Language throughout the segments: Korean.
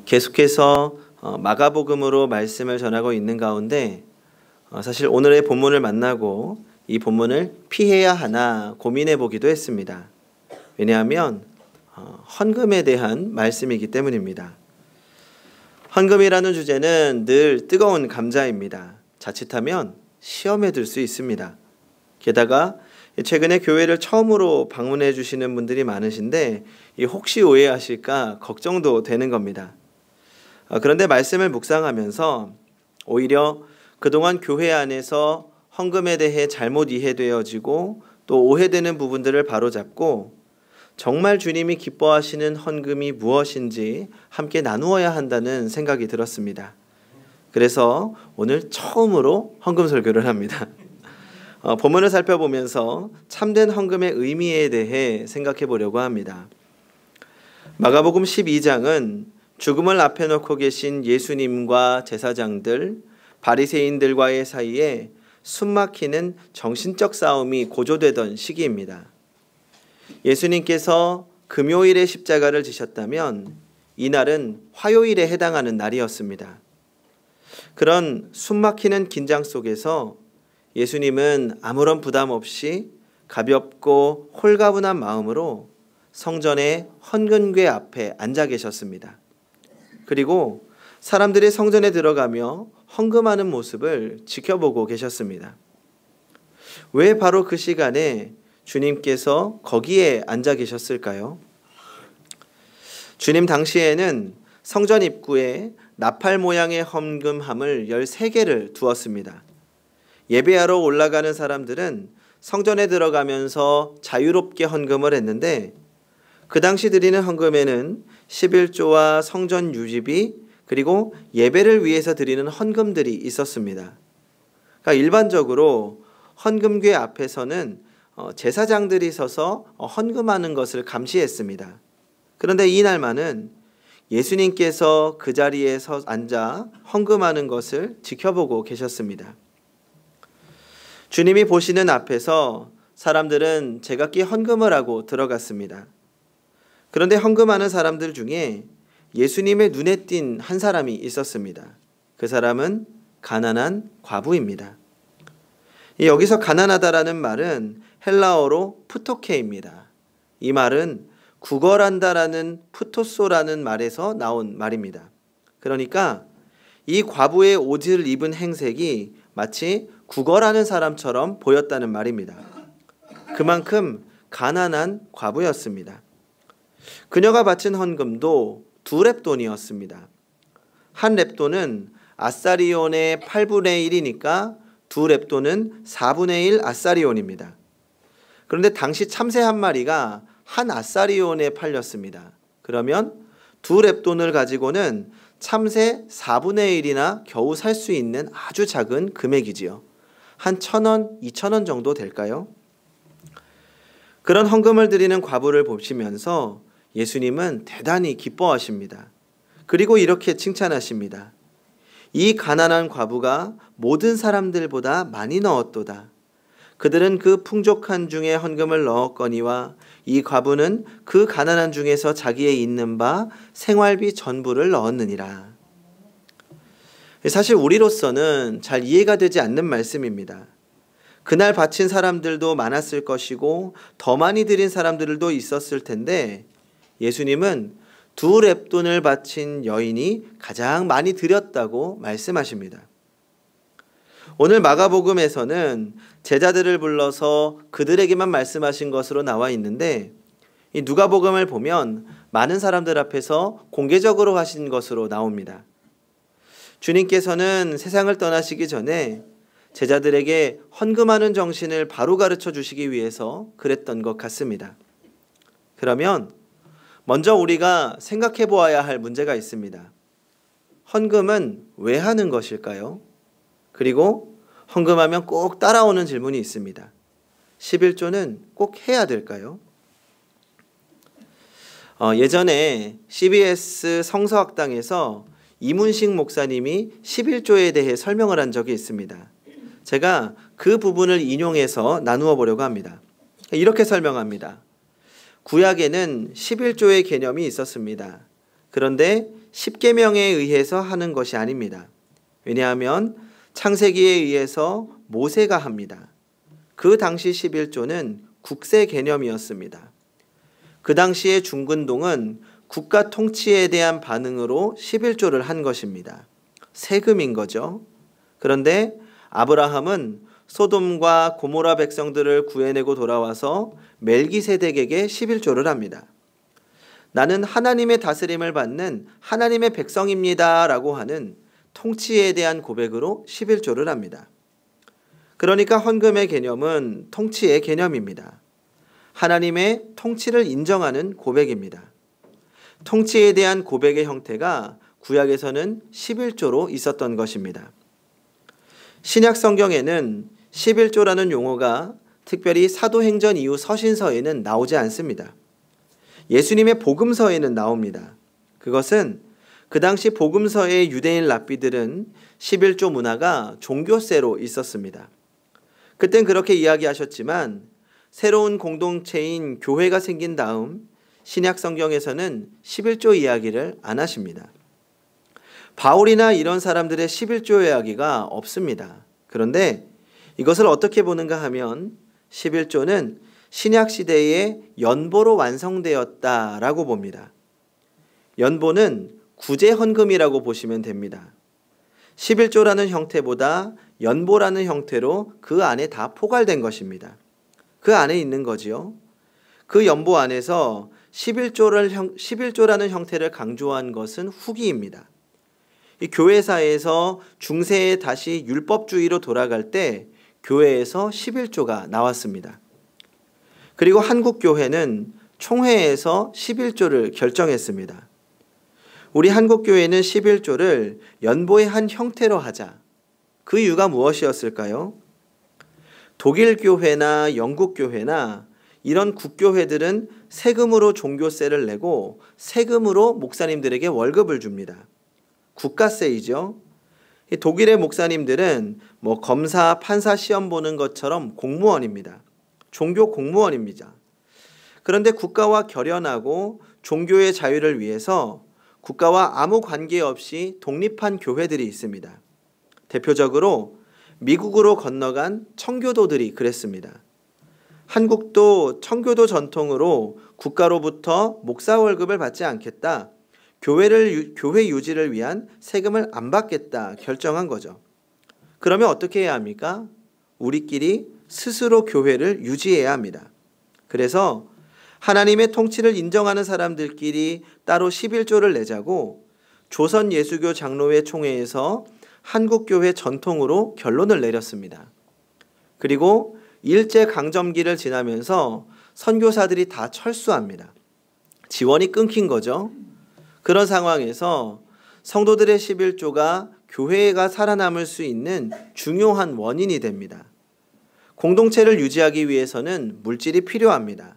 계속해서 마가복음으로 말씀을 전하고 있는 가운데 사실 오늘의 본문을 만나고 이 본문을 피해야 하나 고민해 보기도 했습니다. 왜냐하면 헌금에 대한 말씀이기 때문입니다. 헌금이라는 주제는 늘 뜨거운 감자입니다. 자칫하면 시험에 들 수 있습니다. 게다가 최근에 교회를 처음으로 방문해 주시는 분들이 많으신데 혹시 오해하실까 걱정도 되는 겁니다. 그런데 말씀을 묵상하면서 오히려 그동안 교회 안에서 헌금에 대해 잘못 이해되어지고 또 오해되는 부분들을 바로잡고 정말 주님이 기뻐하시는 헌금이 무엇인지 함께 나누어야 한다는 생각이 들었습니다. 그래서 오늘 처음으로 헌금 설교를 합니다. 본문을 살펴보면서 참된 헌금의 의미에 대해 생각해 보려고 합니다. 마가복음 12장은 죽음을 앞에 놓고 계신 예수님과 제사장들, 바리새인들과의 사이에 숨막히는 정신적 싸움이 고조되던 시기입니다. 예수님께서 금요일에 십자가를 지셨다면 이날은 화요일에 해당하는 날이었습니다. 그런 숨막히는 긴장 속에서 예수님은 아무런 부담 없이 가볍고 홀가분한 마음으로 성전의 헌금궤 앞에 앉아 계셨습니다. 그리고 사람들이 성전에 들어가며 헌금하는 모습을 지켜보고 계셨습니다. 왜 바로 그 시간에 주님께서 거기에 앉아 계셨을까요? 주님 당시에는 성전 입구에 나팔 모양의 헌금함을 13개를 두었습니다. 예배하러 올라가는 사람들은 성전에 들어가면서 자유롭게 헌금을 했는데 그 당시 드리는 헌금에는 11조와 성전 유지비 그리고 예배를 위해서 드리는 헌금들이 있었습니다. 그러니까 일반적으로 헌금궤 앞에서는 제사장들이 서서 헌금하는 것을 감시했습니다. 그런데 이날만은 예수님께서 그 자리에 앉아 헌금하는 것을 지켜보고 계셨습니다. 주님이 보시는 앞에서 사람들은 제각기 헌금을 하고 들어갔습니다. 그런데 헌금하는 사람들 중에 예수님의 눈에 띈 한 사람이 있었습니다. 그 사람은 가난한 과부입니다. 여기서 가난하다라는 말은 헬라어로 푸토케입니다. 이 말은 구걸한다라는 푸토소라는 말에서 나온 말입니다. 그러니까 이 과부의 옷을 입은 행색이 마치 구걸하는 사람처럼 보였다는 말입니다. 그만큼 가난한 과부였습니다. 그녀가 바친 헌금도 2렙돈이었습니다. 한 렙돈은 아사리온의 8분의 1이니까 2렙돈은 4분의 1 아사리온입니다. 그런데 당시 참새 한 마리가 한 아사리온에 팔렸습니다. 그러면 2렙돈을 가지고는 참새 4분의 1이나 겨우 살 수 있는 아주 작은 금액이지요. 한 1,000원, 2,000원 정도 될까요? 그런 헌금을 드리는 과부를 보시면서 예수님은 대단히 기뻐하십니다. 그리고 이렇게 칭찬하십니다. 이 가난한 과부가 모든 사람들보다 많이 넣었도다. 그들은 그 풍족한 중에 헌금을 넣었거니와 이 과부는 그 가난한 중에서 자기의 있는 바 생활비 전부를 넣었느니라. 사실 우리로서는 잘 이해가 되지 않는 말씀입니다. 그날 바친 사람들도 많았을 것이고 더 많이 드린 사람들도 있었을 텐데 예수님은 2렙돈을 바친 여인이 가장 많이 드렸다고 말씀하십니다. 오늘 마가복음에서는 제자들을 불러서 그들에게만 말씀하신 것으로 나와 있는데 이 누가복음을 보면 많은 사람들 앞에서 공개적으로 하신 것으로 나옵니다. 주님께서는 세상을 떠나시기 전에 제자들에게 헌금하는 정신을 바로 가르쳐 주시기 위해서 그랬던 것 같습니다. 그러면 먼저 우리가 생각해 보아야 할 문제가 있습니다. 헌금은 왜 하는 것일까요? 그리고 헌금하면 꼭 따라오는 질문이 있습니다. 11조는 꼭 해야 될까요? 예전에 CBS 성서학당에서 이문식 목사님이 11조에 대해 설명을 한 적이 있습니다. 제가 그 부분을 인용해서 나누어 보려고 합니다. 이렇게 설명합니다. 구약에는 11조의 개념이 있었습니다. 그런데 십계명에 의해서 하는 것이 아닙니다. 왜냐하면 창세기에 의해서 모세가 합니다. 그 당시 11조는 국세 개념이었습니다. 그 당시의 중근동은 국가 통치에 대한 반응으로 11조를 한 것입니다. 세금인 거죠. 그런데 아브라함은 소돔과 고모라 백성들을 구해내고 돌아와서 멜기세덱에게 11조를 합니다. 나는 하나님의 다스림을 받는 하나님의 백성입니다 라고 하는 통치에 대한 고백으로 11조를 합니다. 그러니까 헌금의 개념은 통치의 개념입니다. 하나님의 통치를 인정하는 고백입니다. 통치에 대한 고백의 형태가 구약에서는 11조로 있었던 것입니다. 신약 성경에는 11조라는 용어가 특별히 사도행전 이후 서신서에는 나오지 않습니다. 예수님의 복음서에는 나옵니다. 그것은 그 당시 복음서의 유대인 랍비들은 11조 문화가 종교세로 있었습니다. 그땐 그렇게 이야기하셨지만 새로운 공동체인 교회가 생긴 다음 신약 성경에서는 11조 이야기를 안 하십니다. 바울이나 이런 사람들의 11조 이야기가 없습니다. 그런데 이것을 어떻게 보는가 하면 11조는 신약 시대의 연보로 완성되었다라고 봅니다. 연보는 구제 헌금이라고 보시면 됩니다. 11조라는 형태보다 연보라는 형태로 그 안에 다 포괄된 것입니다. 그 안에 있는 거지요. 그 연보 안에서 11조라는 형태를 강조한 것은 후기입니다. 이 교회사에서 중세에 다시 율법주의로 돌아갈 때 교회에서 11조가 나왔습니다. 그리고 한국교회는 총회에서 11조를 결정했습니다. 우리 한국교회는 11조를 연보의 한 형태로 하자. 그 이유가 무엇이었을까요? 독일 교회나 영국 교회나 이런 국교회들은 세금으로 종교세를 내고 세금으로 목사님들에게 월급을 줍니다. 국가세이죠. 독일의 목사님들은 검사, 판사 시험 보는 것처럼 공무원입니다. 종교 공무원입니다. 그런데 국가와 결연하고 종교의 자유를 위해서 국가와 아무 관계없이 독립한 교회들이 있습니다. 대표적으로 미국으로 건너간 청교도들이 그랬습니다. 한국도 청교도 전통으로 국가로부터 목사 월급을 받지 않겠다. 교회 유지를 위한 세금을 안 받겠다 결정한 거죠. 그러면 어떻게 해야 합니까? 우리끼리 스스로 교회를 유지해야 합니다. 그래서 하나님의 통치를 인정하는 사람들끼리 따로 11조를 내자고 조선 예수교 장로회 총회에서 한국교회 전통으로 결론을 내렸습니다. 그리고 일제강점기를 지나면서 선교사들이 다 철수합니다. 지원이 끊긴 거죠. 그런 상황에서 성도들의 11조가 교회가 살아남을 수 있는 중요한 원인이 됩니다. 공동체를 유지하기 위해서는 물질이 필요합니다.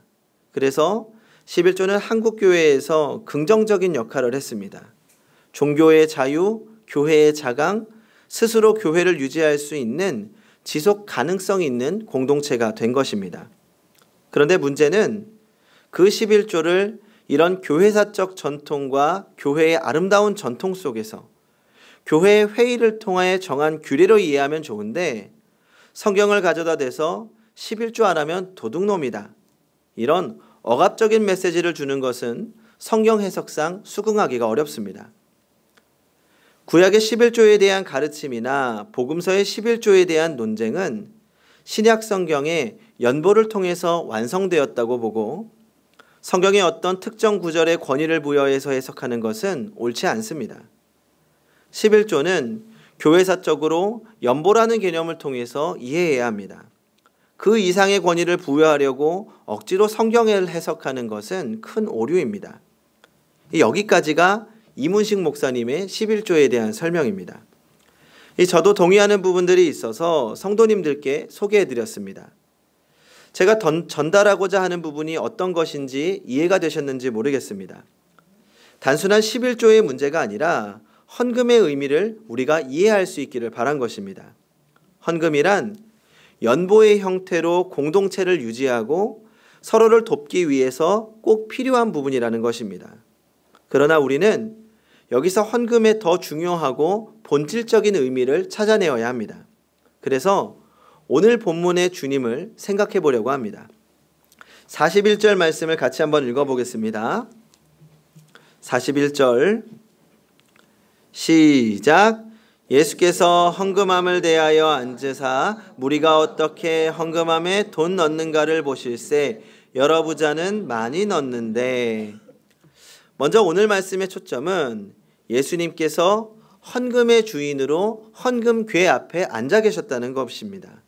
그래서 11조는 한국교회에서 긍정적인 역할을 했습니다. 종교의 자유, 교회의 자강, 스스로 교회를 유지할 수 있는 지속 가능성 있는 공동체가 된 것입니다. 그런데 문제는 그 11조를 이런 교회사적 전통과 교회의 아름다운 전통 속에서 교회의 회의를 통하여 정한 규례로 이해하면 좋은데 성경을 가져다 대서 11조 안 하면 도둑놈이다. 이런 억압적인 메시지를 주는 것은 성경 해석상 수긍하기가 어렵습니다. 구약의 11조에 대한 가르침이나 복음서의 11조에 대한 논쟁은 신약 성경의 연보를 통해서 완성되었다고 보고 성경의 어떤 특정 구절에 권위를 부여해서 해석하는 것은 옳지 않습니다. 11조는 교회사적으로 연보라는 개념을 통해서 이해해야 합니다. 그 이상의 권위를 부여하려고 억지로 성경을 해석하는 것은 큰 오류입니다. 여기까지가 이문식 목사님의 11조에 대한 설명입니다. 저도 동의하는 부분들이 있어서 성도님들께 소개해드렸습니다. 제가 전달하고자 하는 부분이 어떤 것인지 이해가 되셨는지 모르겠습니다. 단순한 11조의 문제가 아니라 헌금의 의미를 우리가 이해할 수 있기를 바란 것입니다. 헌금이란 연보의 형태로 공동체를 유지하고 서로를 돕기 위해서 꼭 필요한 부분이라는 것입니다. 그러나 우리는 여기서 헌금의 더 중요하고 본질적인 의미를 찾아내어야 합니다. 그래서 오늘 본문의 주님을 생각해 보려고 합니다. 41절 말씀을 같이 한번 읽어보겠습니다. 41절 시작. 예수께서 헌금함을 대하여 앉으사 무리가 어떻게 헌금함에 돈 넣는가를 보실세 여러 부자는 많이 넣는데. 먼저 오늘 말씀의 초점은 예수님께서 헌금의 주인으로 헌금궤 앞에 앉아 계셨다는 것입니다.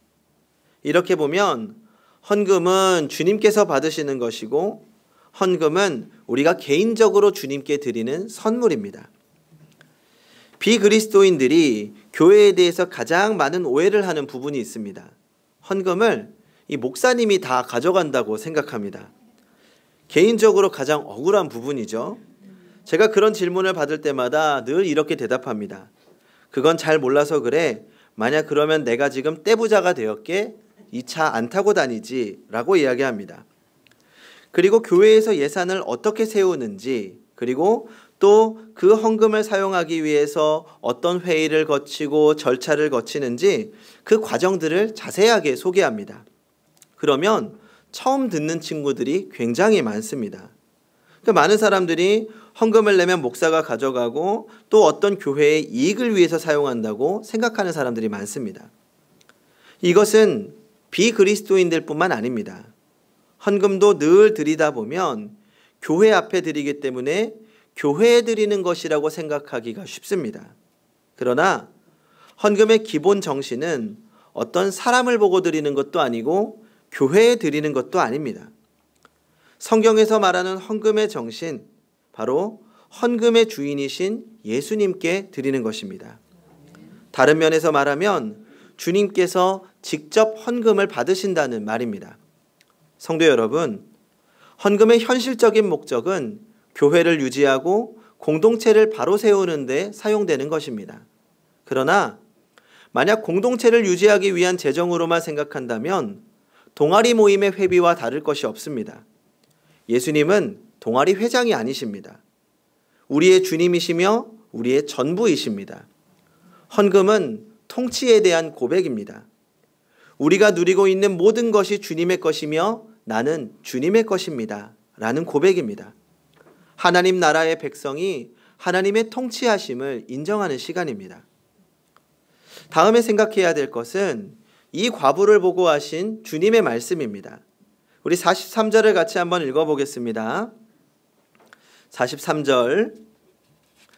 이렇게 보면 헌금은 주님께서 받으시는 것이고 헌금은 우리가 개인적으로 주님께 드리는 선물입니다. 비그리스도인들이 교회에 대해서 가장 많은 오해를 하는 부분이 있습니다. 헌금을 이 목사님이 다 가져간다고 생각합니다. 개인적으로 가장 억울한 부분이죠. 제가 그런 질문을 받을 때마다 늘 이렇게 대답합니다. 그건 잘 몰라서 그래. 만약 그러면 내가 지금 떼부자가 되었게 이 차 안 타고 다니지 라고 이야기합니다. 그리고 교회에서 예산을 어떻게 세우는지, 그리고 또 그 헌금을 사용하기 위해서 어떤 회의를 거치고 절차를 거치는지 그 과정들을 자세하게 소개합니다. 그러면 처음 듣는 친구들이 굉장히 많습니다. 많은 사람들이 헌금을 내면 목사가 가져가고 또 어떤 교회의 이익을 위해서 사용한다고 생각하는 사람들이 많습니다. 이것은 비그리스도인들 뿐만 아닙니다. 헌금도 늘 드리다 보면 교회 앞에 드리기 때문에 교회에 드리는 것이라고 생각하기가 쉽습니다. 그러나 헌금의 기본 정신은 어떤 사람을 보고 드리는 것도 아니고 교회에 드리는 것도 아닙니다. 성경에서 말하는 헌금의 정신, 바로 헌금의 주인이신 예수님께 드리는 것입니다. 다른 면에서 말하면 주님께서 직접 헌금을 받으신다는 말입니다. 성도 여러분, 헌금의 현실적인 목적은 교회를 유지하고 공동체를 바로 세우는 데 사용되는 것입니다. 그러나 만약 공동체를 유지하기 위한 재정으로만 생각한다면 동아리 모임의 회비와 다를 것이 없습니다. 예수님은 동아리 회장이 아니십니다. 우리의 주님이시며 우리의 전부이십니다. 헌금은 통치에 대한 고백입니다. 우리가 누리고 있는 모든 것이 주님의 것이며 나는 주님의 것입니다. 라는 고백입니다. 하나님 나라의 백성이 하나님의 통치하심을 인정하는 시간입니다. 다음에 생각해야 될 것은 이 과부를 보고 하신 주님의 말씀입니다. 우리 43절을 같이 한번 읽어보겠습니다. 43절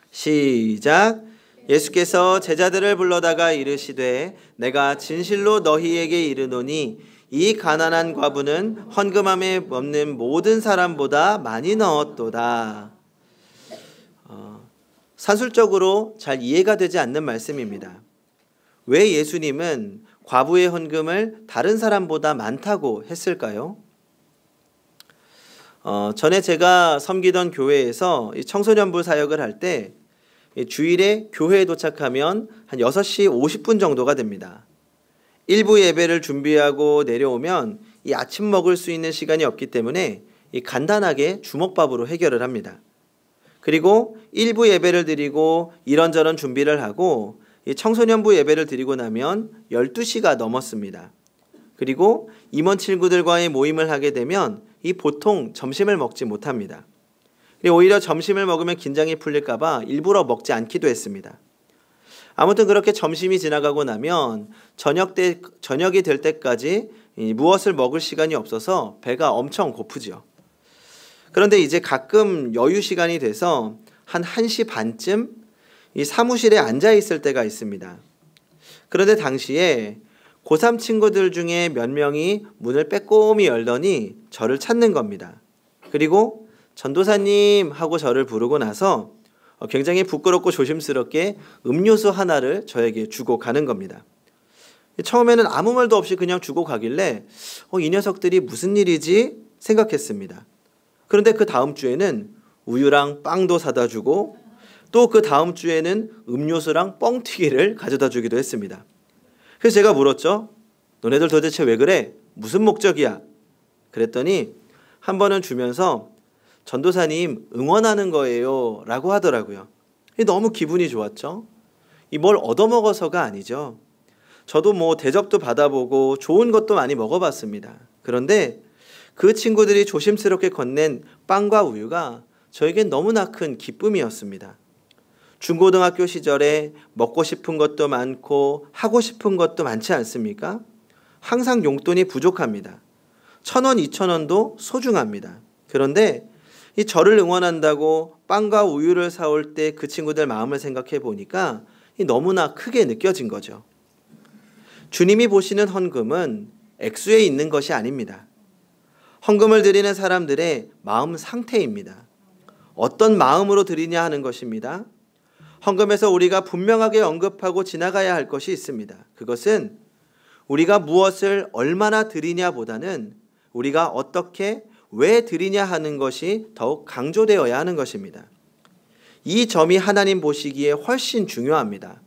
시작. 예수께서 제자들을 불러다가 이르시되 내가 진실로 너희에게 이르노니 이 가난한 과부는 헌금함에 없는 모든 사람보다 많이 넣었도다. 산술적으로 잘 이해가 되지 않는 말씀입니다. 왜 예수님은 과부의 헌금을 다른 사람보다 많다고 했을까요? 전에 제가 섬기던 교회에서 청소년부 사역을 할 때 주일에 교회에 도착하면 한 6시 50분 정도가 됩니다. 일부 예배를 준비하고 내려오면 이 아침 먹을 수 있는 시간이 없기 때문에 간단하게 주먹밥으로 해결을 합니다. 그리고 일부 예배를 드리고 이런저런 준비를 하고 이 청소년부 예배를 드리고 나면 12시가 넘었습니다. 그리고 임원 친구들과의 모임을 하게 되면 이 보통 점심을 먹지 못합니다. 오히려 점심을 먹으면 긴장이 풀릴까 봐 일부러 먹지 않기도 했습니다. 아무튼 그렇게 점심이 지나가고 나면 저녁이 될 때까지 무엇을 먹을 시간이 없어서 배가 엄청 고프죠. 그런데 이제 가끔 여유 시간이 돼서 한 1시 반쯤 이 사무실에 앉아 있을 때가 있습니다. 그런데 당시에 고3 친구들 중에 몇 명이 문을 빼꼼히 열더니 저를 찾는 겁니다. 그리고 전도사님 하고 저를 부르고 나서 굉장히 부끄럽고 조심스럽게 음료수 하나를 저에게 주고 가는 겁니다. 처음에는 아무 말도 없이 그냥 주고 가길래 이 녀석들이 무슨 일이지 생각했습니다. 그런데 그 다음 주에는 우유랑 빵도 사다 주고 또 그 다음 주에는 음료수랑 뻥튀기를 가져다 주기도 했습니다. 그래서 제가 물었죠. 너네들 도대체 왜 그래? 무슨 목적이야? 그랬더니 한 번은 주면서 전도사님 응원하는 거예요 라고 하더라고요. 너무 기분이 좋았죠. 뭘 얻어먹어서가 아니죠. 저도 대접도 받아보고 좋은 것도 많이 먹어봤습니다. 그런데 그 친구들이 조심스럽게 건넨 빵과 우유가 저에겐 너무나 큰 기쁨이었습니다. 중고등학교 시절에 먹고 싶은 것도 많고 하고 싶은 것도 많지 않습니까? 항상 용돈이 부족합니다. 1,000원, 2,000원도 소중합니다. 그런데 이 저를 응원한다고 빵과 우유를 사올 때 그 친구들 마음을 생각해 보니까 너무나 크게 느껴진 거죠. 주님이 보시는 헌금은 액수에 있는 것이 아닙니다. 헌금을 드리는 사람들의 마음 상태입니다. 어떤 마음으로 드리냐 하는 것입니다. 헌금에서 우리가 분명하게 언급하고 지나가야 할 것이 있습니다. 그것은 우리가 무엇을 얼마나 드리냐 보다는 우리가 어떻게 왜 드리냐 하는 것이 더욱 강조되어야 하는 것입니다. 이 점이 하나님 보시기에 훨씬 중요합니다.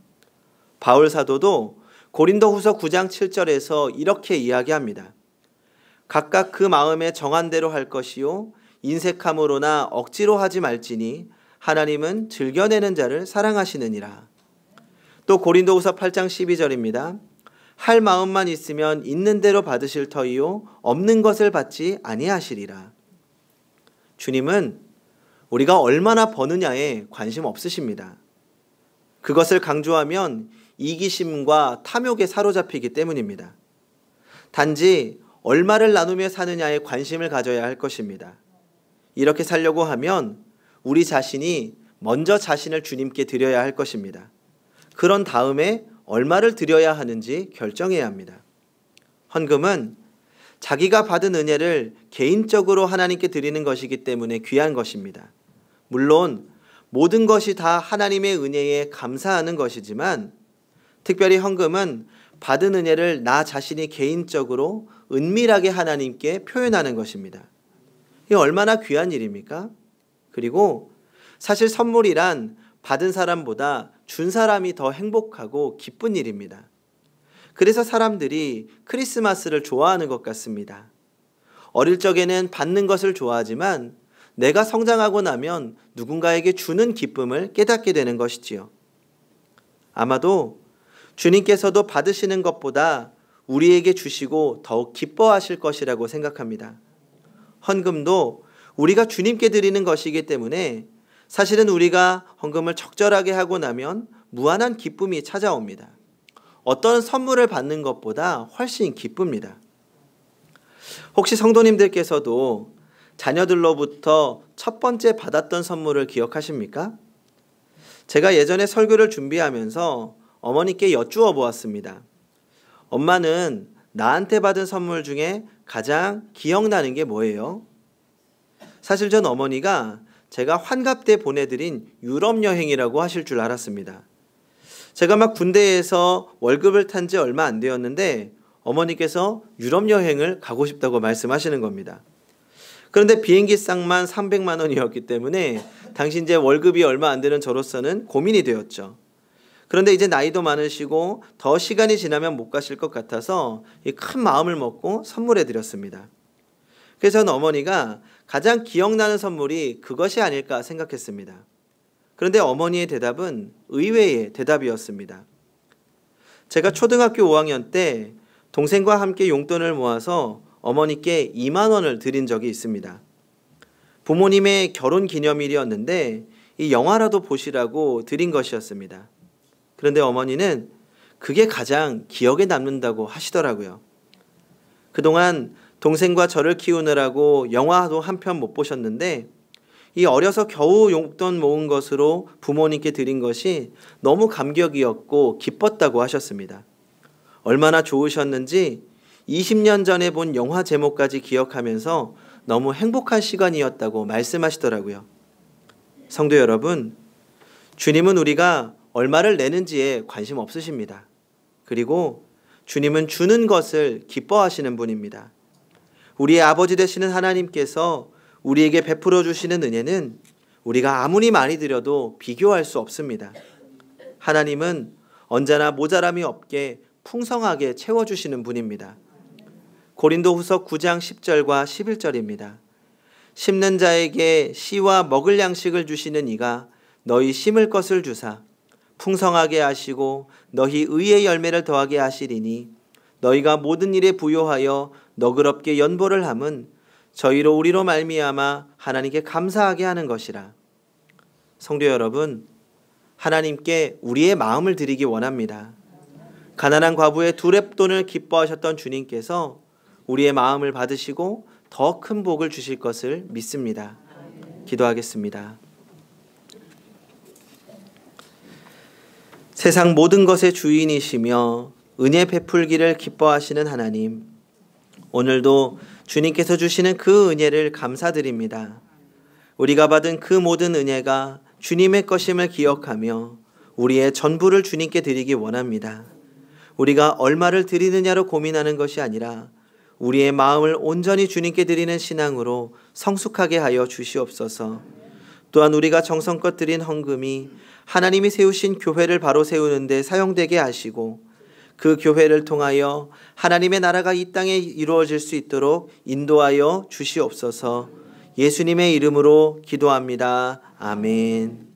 바울 사도도 고린도후서 9장 7절에서 이렇게 이야기합니다. 각각 그 마음에 정한 대로 할 것이요 인색함으로나 억지로 하지 말지니 하나님은 즐겨내는 자를 사랑하시느니라. 또 고린도후서 8장 12절입니다. 할 마음만 있으면 있는 대로 받으실 터이요 없는 것을 받지 아니하시리라. 주님은 우리가 얼마나 버느냐에 관심 없으십니다. 그것을 강조하면 이기심과 탐욕에 사로잡히기 때문입니다. 단지 얼마를 나누며 사느냐에 관심을 가져야 할 것입니다. 이렇게 살려고 하면 우리 자신이 먼저 자신을 주님께 드려야 할 것입니다. 그런 다음에 얼마를 드려야 하는지 결정해야 합니다. 헌금은 자기가 받은 은혜를 개인적으로 하나님께 드리는 것이기 때문에 귀한 것입니다. 물론 모든 것이 다 하나님의 은혜에 감사하는 것이지만 특별히 헌금은 받은 은혜를 나 자신이 개인적으로 은밀하게 하나님께 표현하는 것입니다. 이게 얼마나 귀한 일입니까? 그리고 사실 선물이란 받은 사람보다 준 사람이 더 행복하고 기쁜 일입니다. 그래서 사람들이 크리스마스를 좋아하는 것 같습니다. 어릴 적에는 받는 것을 좋아하지만 내가 성장하고 나면 누군가에게 주는 기쁨을 깨닫게 되는 것이지요. 아마도 주님께서도 받으시는 것보다 우리에게 주시고 더욱 기뻐하실 것이라고 생각합니다. 헌금도 우리가 주님께 드리는 것이기 때문에 사실은 우리가 헌금을 적절하게 하고 나면 무한한 기쁨이 찾아옵니다. 어떤 선물을 받는 것보다 훨씬 기쁩니다. 혹시 성도님들께서도 자녀들로부터 첫 번째 받았던 선물을 기억하십니까? 제가 예전에 설교를 준비하면서 어머니께 여쭈어 보았습니다. 엄마는 나한테 받은 선물 중에 가장 기억나는 게 뭐예요? 사실 전 어머니가 제가 환갑 때 보내드린 유럽 여행이라고 하실 줄 알았습니다. 제가 막 군대에서 월급을 탄 지 얼마 안 되었는데 어머니께서 유럽 여행을 가고 싶다고 말씀하시는 겁니다. 그런데 비행기 싹만 300만 원이었기 때문에 당시 이제 월급이 얼마 안 되는 저로서는 고민이 되었죠. 그런데 이제 나이도 많으시고 더 시간이 지나면 못 가실 것 같아서 큰 마음을 먹고 선물해 드렸습니다. 그래서 저는 어머니가 가장 기억나는 선물이 그것이 아닐까 생각했습니다. 그런데 어머니의 대답은 의외의 대답이었습니다. 제가 초등학교 5학년 때 동생과 함께 용돈을 모아서 어머니께 2만 원을 드린 적이 있습니다. 부모님의 결혼 기념일이었는데 이 영화라도 보시라고 드린 것이었습니다. 그런데 어머니는 그게 가장 기억에 남는다고 하시더라고요. 그동안 동생과 저를 키우느라고 영화도 한 편 못 보셨는데 이 어려서 겨우 용돈 모은 것으로 부모님께 드린 것이 너무 감격이었고 기뻤다고 하셨습니다. 얼마나 좋으셨는지 20년 전에 본 영화 제목까지 기억하면서 너무 행복한 시간이었다고 말씀하시더라고요. 성도 여러분, 주님은 우리가 얼마를 내는지에 관심 없으십니다. 그리고 주님은 주는 것을 기뻐하시는 분입니다. 우리의 아버지 되시는 하나님께서 우리에게 베풀어 주시는 은혜는 우리가 아무리 많이 드려도 비교할 수 없습니다. 하나님은 언제나 모자람이 없게 풍성하게 채워주시는 분입니다. 고린도후서 9장 10절과 11절입니다. 심는 자에게 씨와 먹을 양식을 주시는 이가 너희 심을 것을 주사 풍성하게 하시고 너희 의의 열매를 더하게 하시리니 너희가 모든 일에 부요하여 너그럽게 연보를 함은 저희로 우리로 말미암아 하나님께 감사하게 하는 것이라. 성도 여러분, 하나님께 우리의 마음을 드리기 원합니다. 가난한 과부의 두 렙돈을 기뻐하셨던 주님께서 우리의 마음을 받으시고 더 큰 복을 주실 것을 믿습니다. 기도하겠습니다. 세상 모든 것의 주인이시며 은혜 베풀기를 기뻐하시는 하나님, 오늘도 주님께서 주시는 그 은혜를 감사드립니다. 우리가 받은 그 모든 은혜가 주님의 것임을 기억하며 우리의 전부를 주님께 드리기 원합니다. 우리가 얼마를 드리느냐로 고민하는 것이 아니라 우리의 마음을 온전히 주님께 드리는 신앙으로 성숙하게 하여 주시옵소서. 또한 우리가 정성껏 드린 헌금이 하나님이 세우신 교회를 바로 세우는 데 사용되게 하시고 그 교회를 통하여 하나님의 나라가 이 땅에 이루어질 수 있도록 인도하여 주시옵소서. 예수님의 이름으로 기도합니다. 아멘.